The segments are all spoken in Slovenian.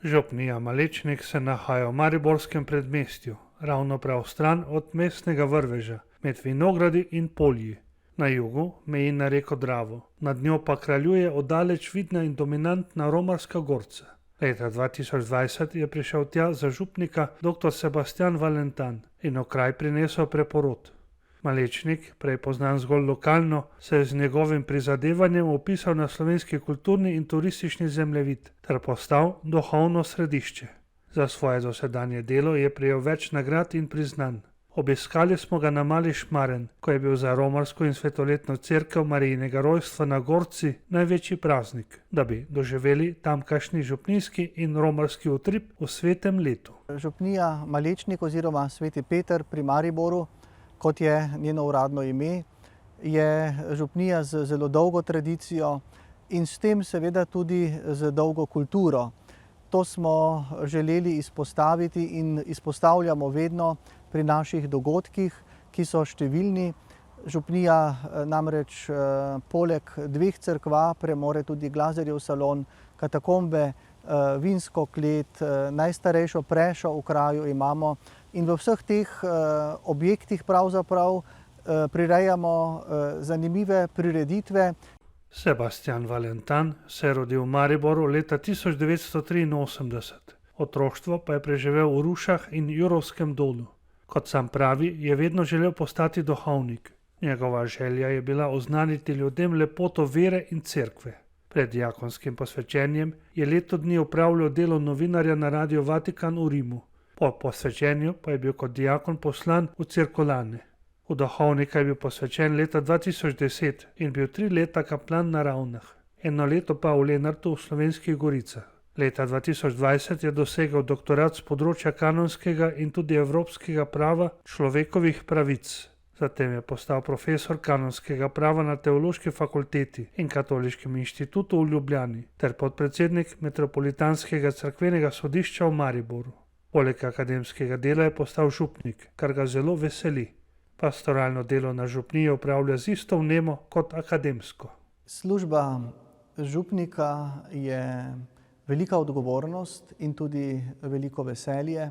Župnija Malečnik se nahaja v mariborskem predmestju, ravno prav stran od mestnega vrveža, med vinogradi in polji. Na jugu meji na reko Dravo, nad njo pa kraljuje oddaleč vidna in dominantna romarska gorca. Leta 2020 je prišel tja za župnika dr. Sebastian Valentan in v kraj prinesel preporod. Malečnik, prej poznan zgolj lokalno, se je z njegovim prizadevanjem vpisal na slovenski kulturni in turistični zemljevid ter postal duhovno središče. Za svoje dosedanje delo je prejel več nagrad in priznanj. Obiskali smo ga na Mali Šmaren, ko je bil za romarsko in svetoletno cerkev Marijinega rojstva na Gorci največji praznik, da bi doživeli tamkajšnji župnijski in romarski utrip v svetem letu. Župnija Malečnik oziroma Sveti Peter pri Mariboru, kot je njeno uradno ime, je župnija z zelo dolgo tradicijo in s tem seveda tudi z dolgo kulturo. To smo želeli izpostaviti in izpostavljamo vedno pri naših dogodkih, ki so številni. Župnija namreč poleg dveh cerkva premore tudi Glazerjev salon, katakombe, vinsko klet, najstarejšo prešo v kraju imamo in v vseh teh objektih pravzaprav prirejamo zanimive prireditve. Sebastian Valentan se je rodil v Mariboru leta 1983. Otroštvo pa je preživel v Rušah in Jurovskem dolu. Kot sam pravi, je vedno želel postati duhovnik. Njegova želja je bila oznaniti ljudem lepoto vere in cerkve. Pred diakonskim posvečenjem je leto dni opravljal delo novinarja na Radiu Vatikan v Rimu. Po posvečenju pa je bil kot diakon poslan v Cirkulane. V duhovnika je bil posvečen leta 2010 in bil 3 leta kaplan na Ravnah, 1 leto pa v Lenartu v Slovenskih Goricah. Leta 2020 je dosegel doktorat z področja kanonskega in tudi evropskega prava človekovih pravic. Zatem je postal profesor kanonskega prava na Teološki fakulteti in Katoliškem inštitutu v Ljubljani ter podpredsednik Metropolitanskega cerkvenega sodišča v Mariboru. Poleg akademskega dela je postal župnik, kar ga zelo veseli. Pastoralno delo na župniji opravlja z isto vnemo kot akademsko. Služba župnika je velika odgovornost in tudi veliko veselje.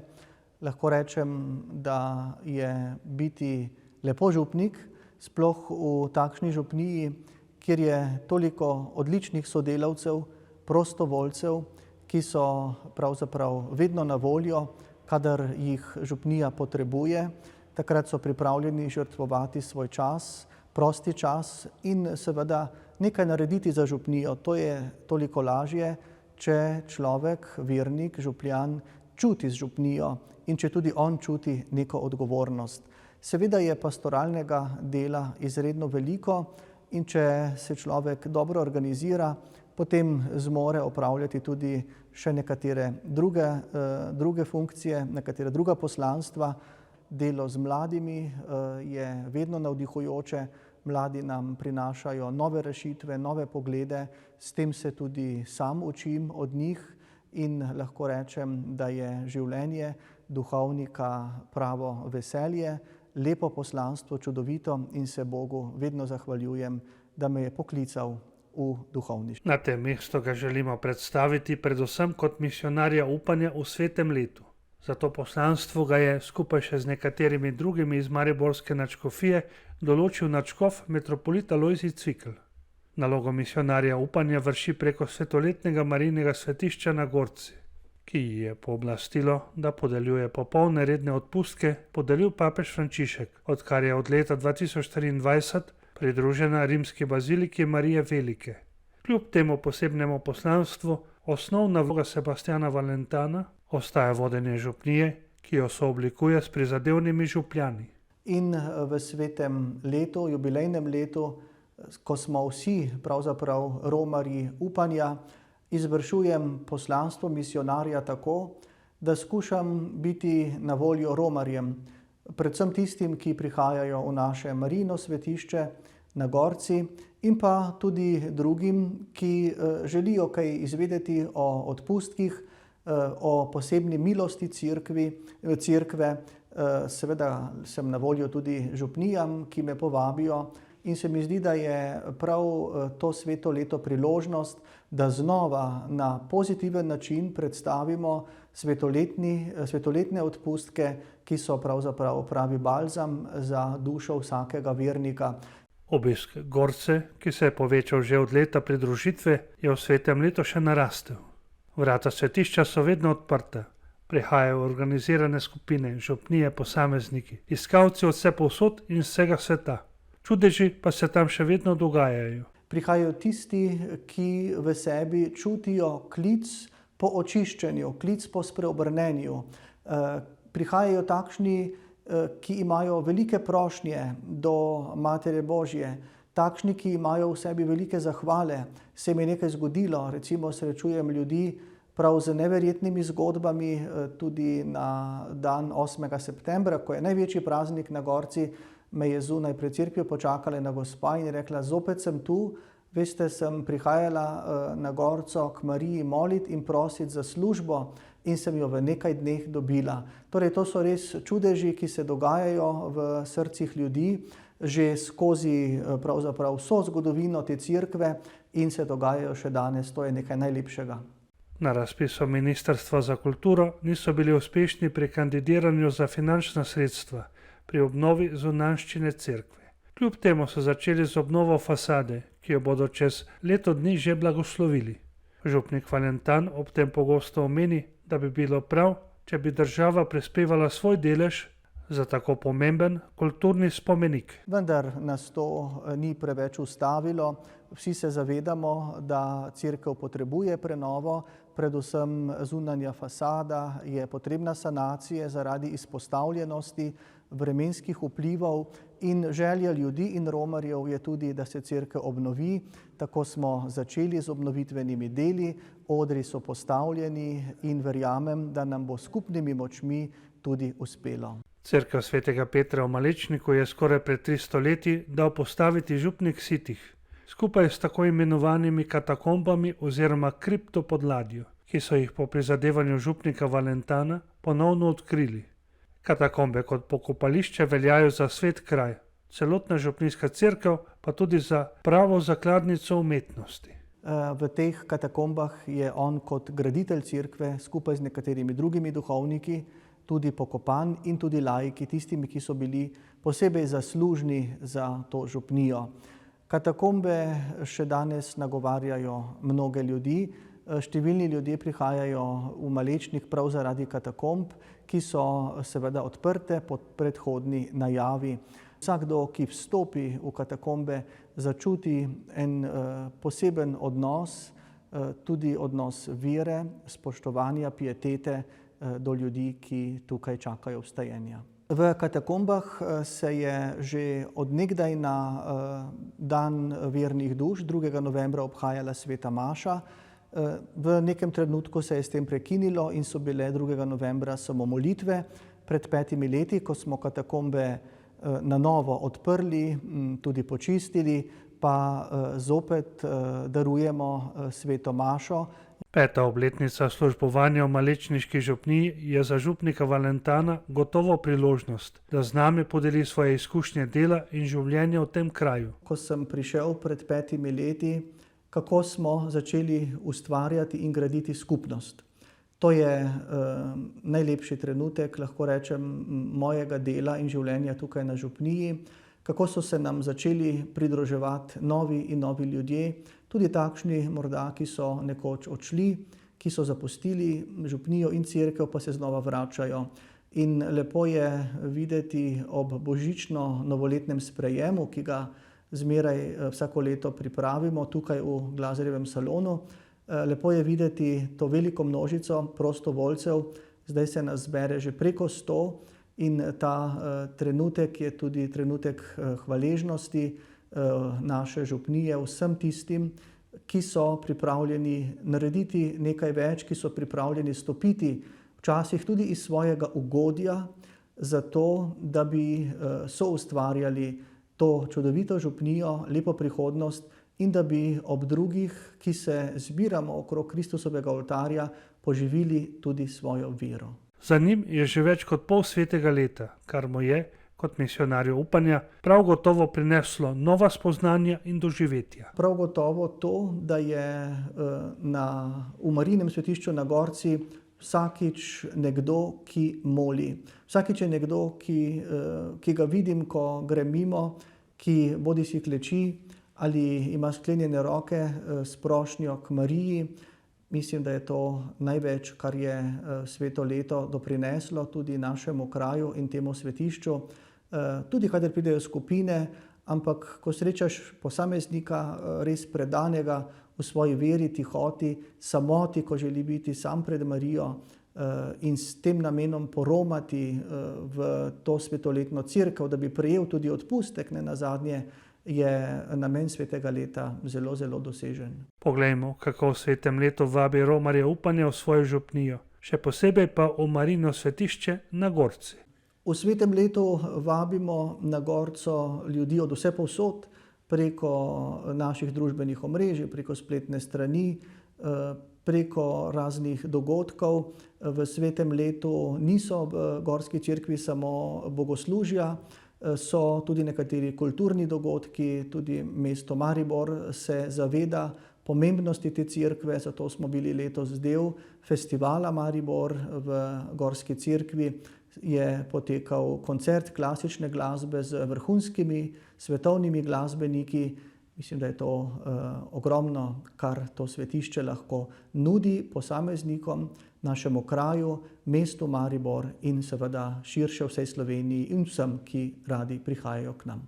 Lahko rečem, da je biti lepo župnik, sploh v takšni župniji, kjer je toliko odličnih sodelavcev, prostovoljcev, ki so pravzaprav vedno na voljo, kadar jih župnija potrebuje. Takrat so pripravljeni žrtvovati svoj čas, prosti čas in seveda nekaj narediti za župnijo. To je toliko lažje, če človek, vernik, župljan, čuti z župnijo in če tudi on čuti neko odgovornost. Seveda je pastoralnega dela izredno veliko in če se človek dobro organizira, potem zmore opravljati tudi še nekatere druge funkcije, nekatera druga poslanstva. Delo z mladimi je vedno navdihujoče, mladi nam prinašajo nove rešitve, nove poglede, s tem se tudi sam učim od njih in lahko rečem, da je življenje duhovnika pravo veselje, lepo poslanstvo, čudovito in se Bogu vedno zahvaljujem, da me je poklical v duhovništvo. Na tem mestu ga želimo predstaviti predvsem kot misionarja upanja v svetem letu. Za to poslanstvo ga je skupaj še z nekaterimi drugimi iz mariborske nadškofije določil nadškof metropolit Alojzij Cvikl. Nalogo misionarja upanja vrši preko svetoletnega Marijinega svetišča na Gorci, ki ji je pooblastilo, da podeljuje popolne redne odpustke, podelil papež Frančišek, odkar je od leta 2023 pridružena rimski baziliki Marije Velike. Kljub temu posebnemu poslanstvu osnovna vloga Sebastiana Valentana ostaja vodenje župnije, ki jo sooblikuje s prizadevnimi župljani. In v svetem letu, jubilejnem letu, ko smo vsi pravzaprav romarji upanja, izvršujem poslanstvo misionarja tako, da skušam biti na voljo romarjem, predvsem tistim, ki prihajajo v naše Marijino svetišče na Gorci in pa tudi drugim, ki želijo kaj izvedeti o odpustkih, o posebni milosti cerkve. Seveda sem na voljo tudi župnijam, ki me povabijo In se mi zdi, da je prav to sveto leto priložnost, da znova na pozitiven način predstavimo svetoletne odpustke, ki so pravzaprav pravi balzam za dušo vsakega vernika. Obisk Gorce, ki se je povečal že od leta pridružitve, je v svetem letu še narastel. Vrata svetišča so vedno odprta. Prihajajo organizirane skupine, župnije, posamezniki, iskalci od vse povsod in vsega sveta. Čudeži pa se tam še vedno dogajajo. Prihajajo tisti, ki v sebi čutijo klic po očiščenju, klic po spreobrnenju. Prihajajo takšni, ki imajo velike prošnje do Matere Božje, takšni, ki imajo v sebi velike zahvale. Se mi je nekaj zgodilo, recimo srečujem ljudi prav z neverjetnimi zgodbami, tudi na dan 8. septembra, ko je največji praznik na Gorci, me je zunaj pred cerkvijo počakala ena gospa in je rekla: zopet sem tu, veste, sem prihajala na Gorco k Mariji moliti in prositi za službo in sem jo v nekaj dneh dobila. Torej, to so res čudeži, ki se dogajajo v srcih ljudi že skozi pravzaprav vso zgodovino te cerkve in se dogajajo še danes. To je nekaj najlepšega. Na razpisu Ministrstva za kulturo niso bili uspešni pri kandidiranju za finančna sredstva pri obnovi zunanjščine cerkve. Kljub temu so začeli z obnovo fasade, ki jo bodo čez leto dni že blagoslovili. Župnik Valentan ob tem pogosto omeni, da bi bilo prav, če bi država prispevala svoj delež za tako pomemben kulturni spomenik. Vendar nas to ni preveč ustavilo. Vsi se zavedamo, da cerkev potrebuje prenovo, predvsem zunanja fasada je potrebna sanacije zaradi izpostavljenosti vremenskih vplivov in želja ljudi in romarjev je tudi, da se cerkev obnovi. Tako smo začeli z obnovitvenimi deli, odri so postavljeni in verjamem, da nam bo skupnimi močmi tudi uspelo. Cerkev svetega Petra v Malečniku je skoraj pred 300 leti dal postaviti župnik Sitih, skupaj s tako imenovanimi katakombami oziroma kriptopodladjo, ki so jih po prizadevanju župnika Valentana ponovno odkrili. Katakombe kot pokopališče veljajo za svet kraj, celotna župnijska cerkev pa tudi za pravo zakladnico umetnosti. V teh katakombah je on kot graditelj cerkve skupaj z nekaterimi drugimi duhovniki tudi pokopan in tudi laiki, tistimi, ki so bili posebej zaslužni za to župnijo. Katakombe še danes nagovarjajo mnoge ljudi. Številni ljudje prihajajo v Malečnik prav zaradi katakomb, ki so seveda odprte po predhodni najavi. Vsakdo, ki vstopi v katakombe, začuti en poseben odnos, tudi odnos vere, spoštovanja, pietete do ljudi, ki tukaj čakajo vstajenja. V katakombah se je že od nekdaj na dan vernih duš 2. novembra obhajala sveta maša. V nekem trenutku se je s tem prekinilo in so bile 2. novembra samo molitve. Pred 5 leti, ko smo katakombe na novo odprli, tudi počistili, pa zopet darujemo sveto mašo. 5. obletnica službovanja v Malečniški župniji je za župnika Valentana gotovo priložnost, da z nami podeli svoje izkušnje dela in življenja v tem kraju. Ko sem prišel pred 5 leti, kako smo začeli ustvarjati in graditi skupnost. To je najlepši trenutek, lahko rečem, mojega dela in življenja tukaj na župniji, kako so se nam začeli pridruževati novi in novi ljudje, tudi takšni morda, ki so nekoč odšli, ki so zapustili župnijo in cerkev, pa se znova vračajo. In lepo je videti ob božično-novoletnem sprejemu, ki ga zmeraj vsako leto pripravimo tukaj v Glazerjevem salonu. Lepo je videti to veliko množico prostovoljcev, zdaj se nas zbere že preko 100 in ta trenutek je tudi trenutek hvaležnosti naše župnije vsem tistim, ki so pripravljeni narediti nekaj več, ki so pripravljeni stopiti včasih tudi iz svojega ugodja, zato da bi soustvarjali to čudovito župnijo, lepo prihodnost in da bi ob drugih, ki se zbiramo okrog Kristusovega oltarja, poživili tudi svojo vero. Za njim je že več kot pol svetega leta, kar mu je, kot misionarju upanja, prav gotovo prineslo nova spoznanja in doživetja. Prav gotovo to, da je v Marijinem svetišču na Gorci vsakič nekdo, ki moli. Vsakič je nekdo, ki ga vidim, ko gre mimo, ki bodisi kleči ali ima sklenjene roke s prošnjo k Mariji. Mislim, da je to največ, kar je sveto leto doprineslo tudi našemu kraju in temu svetišču. Tudi kadar pridejo skupine, ampak ko srečaš posameznika res predanega v svoji veri, tihoti, samoti, ko želi biti sam pred Marijo in s tem namenom poromati v to svetoletno cerkev, da bi prejel tudi odpustek, nenazadnje, je namen svetega leta zelo, zelo dosežen. Poglejmo, kako v svetem letu vabi romarje upanja v svojo župnijo, še posebej pa v Marijino svetišče na Gorci. V svetem letu vabimo na Gorco ljudi od vse povsod, preko naših družbenih omrežij, preko spletne strani, preko raznih dogodkov. V svetem letu niso v Gorski cerkvi samo bogoslužja, so tudi nekateri kulturni dogodki, tudi mesto Maribor se zaveda pomembnosti te cerkve, zato smo bili letos del festivala Maribor v Gorski cerkvi. Je potekal koncert klasične glasbe z vrhunskimi svetovnimi glasbeniki. Mislim, da je to ogromno, kar to svetišče lahko nudi posameznikom, našemu kraju, mestu Maribor in seveda širše vsej Sloveniji in vsem, ki radi prihajajo k nam.